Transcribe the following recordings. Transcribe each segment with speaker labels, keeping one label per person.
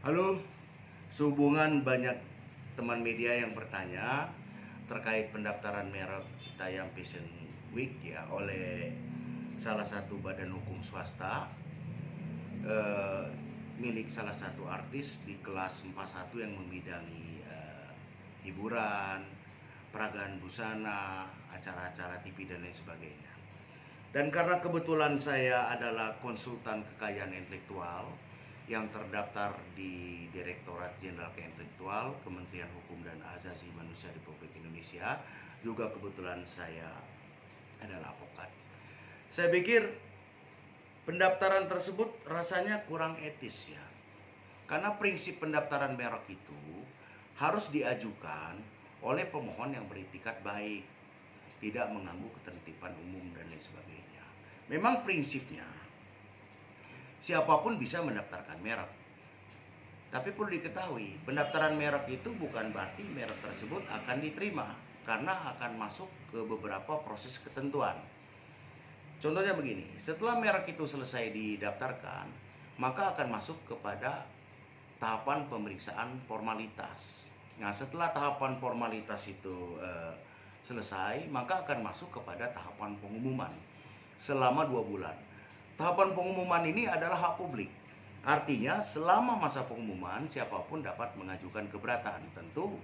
Speaker 1: Halo, sehubungan banyak teman media yang bertanya terkait pendaftaran merek Citayam Fashion Week ya oleh salah satu badan hukum swasta eh, milik salah satu artis di kelas 41 yang membidangi hiburan, peragaan busana, acara-acara TV dan lain sebagainya. Dan karena kebetulan saya adalah konsultan kekayaan intelektual yang terdaftar di Direktorat Jenderal Keintelektual Kementerian Hukum dan Asasi Manusia Republik Indonesia, juga kebetulan saya adalah advokat. Saya pikir pendaftaran tersebut rasanya kurang etis ya. Karena prinsip pendaftaran merek itu harus diajukan oleh pemohon yang beritikat baik, tidak mengganggu ketertiban umum dan lain sebagainya. Memang prinsipnya siapapun bisa mendaftarkan merek. Tapi perlu diketahui, pendaftaran merek itu bukan berarti merek tersebut akan diterima karena akan masuk ke beberapa proses ketentuan. Contohnya begini, setelah merek itu selesai didaftarkan, maka akan masuk kepada tahapan pemeriksaan formalitas. Nah, setelah tahapan formalitas itu selesai, maka akan masuk kepada tahapan pengumuman selama 2 bulan. Tahapan pengumuman ini adalah hak publik. Artinya selama masa pengumuman siapapun dapat mengajukan keberatan, tentu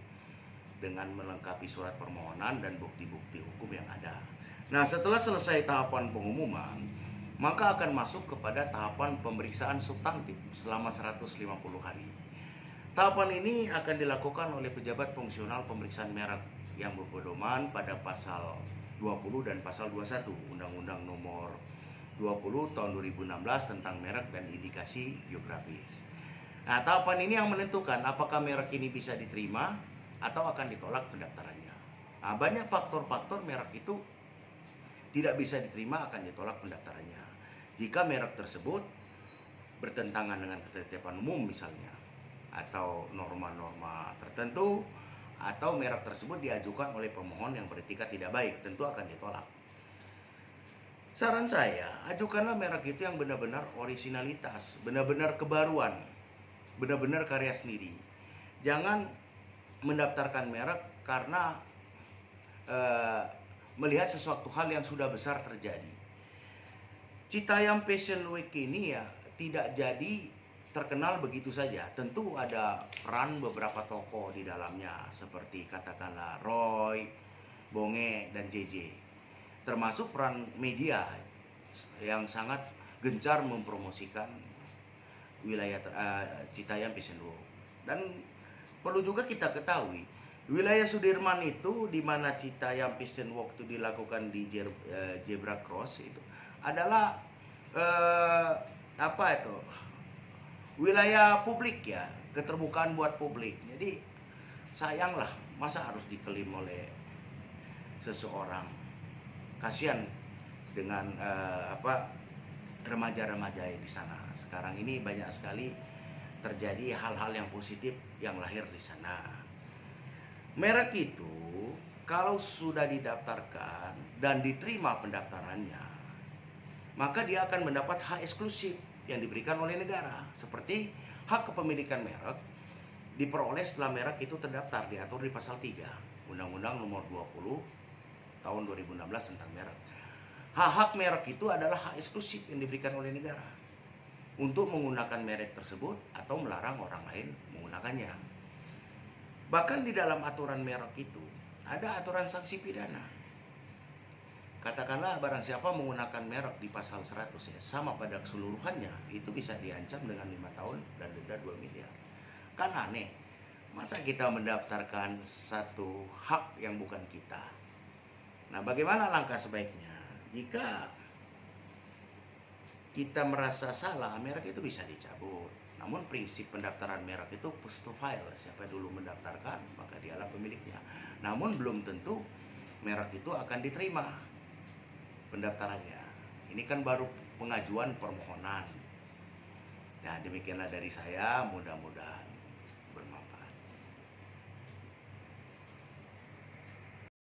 Speaker 1: dengan melengkapi surat permohonan dan bukti-bukti hukum yang ada. Nah, setelah selesai tahapan pengumuman, maka akan masuk kepada tahapan pemeriksaan substantif selama 150 hari. Tahapan ini akan dilakukan oleh pejabat fungsional pemeriksaan merek yang berpedoman pada pasal 20 dan pasal 21 Undang-Undang Nomor 20 tahun 2016 tentang merek dan indikasi geografis. Nah, tahapan ini yang menentukan apakah merek ini bisa diterima atau akan ditolak pendaftarannya. Nah, banyak faktor-faktor merek itu tidak bisa diterima, akan ditolak pendaftarannya. Jika merek tersebut bertentangan dengan ketertiban umum misalnya, atau norma-norma tertentu, atau merek tersebut diajukan oleh pemohon yang beretikat tidak baik, tentu akan ditolak. Saran saya, ajukanlah merek itu yang benar-benar orisinalitas, benar-benar kebaruan, benar-benar karya sendiri. Jangan mendaftarkan merek karena melihat sesuatu hal yang sudah besar terjadi. Citayam Fashion Week ini ya tidak jadi terkenal begitu saja. Tentu ada peran beberapa tokoh di dalamnya, seperti katakanlah Roy, Bonge, dan JJ. Termasuk peran media yang sangat gencar mempromosikan wilayah Citayam Fashion Week. Dan perlu juga kita ketahui, wilayah Sudirman itu di mana Citayam Fashion Week itu dilakukan di Zebra Cross itu adalah wilayah publik ya, keterbukaan buat publik. Jadi sayanglah masa harus diklaim oleh seseorang. Kasihan dengan remaja-remaja di sana. Sekarang ini banyak sekali terjadi hal-hal yang positif yang lahir di sana. Merek itu kalau sudah didaftarkan dan diterima pendaftarannya, maka dia akan mendapat hak eksklusif yang diberikan oleh negara, seperti hak kepemilikan merek diperoleh setelah merek itu terdaftar, diatur di pasal 3 Undang-Undang Nomor 20 tahun 2016 tentang merek. Hak-hak merek itu adalah hak eksklusif yang diberikan oleh negara untuk menggunakan merek tersebut atau melarang orang lain menggunakannya. Bahkan di dalam aturan merek itu ada aturan sanksi pidana. Katakanlah barang siapa menggunakan merek di pasal 100 ya, sama pada keseluruhannya, itu bisa diancam dengan 5 tahun dan denda 2 miliar. Kan aneh, masa kita mendaftarkan satu hak yang bukan kita? Nah, bagaimana langkah sebaiknya? Jika kita merasa salah, merek itu bisa dicabut. Namun prinsip pendaftaran merek itu post to file. Siapa dulu mendaftarkan, maka dialah pemiliknya. Namun belum tentu merek itu akan diterima pendaftarannya. Ini kan baru pengajuan permohonan. Nah, demikianlah dari saya, mudah-mudahan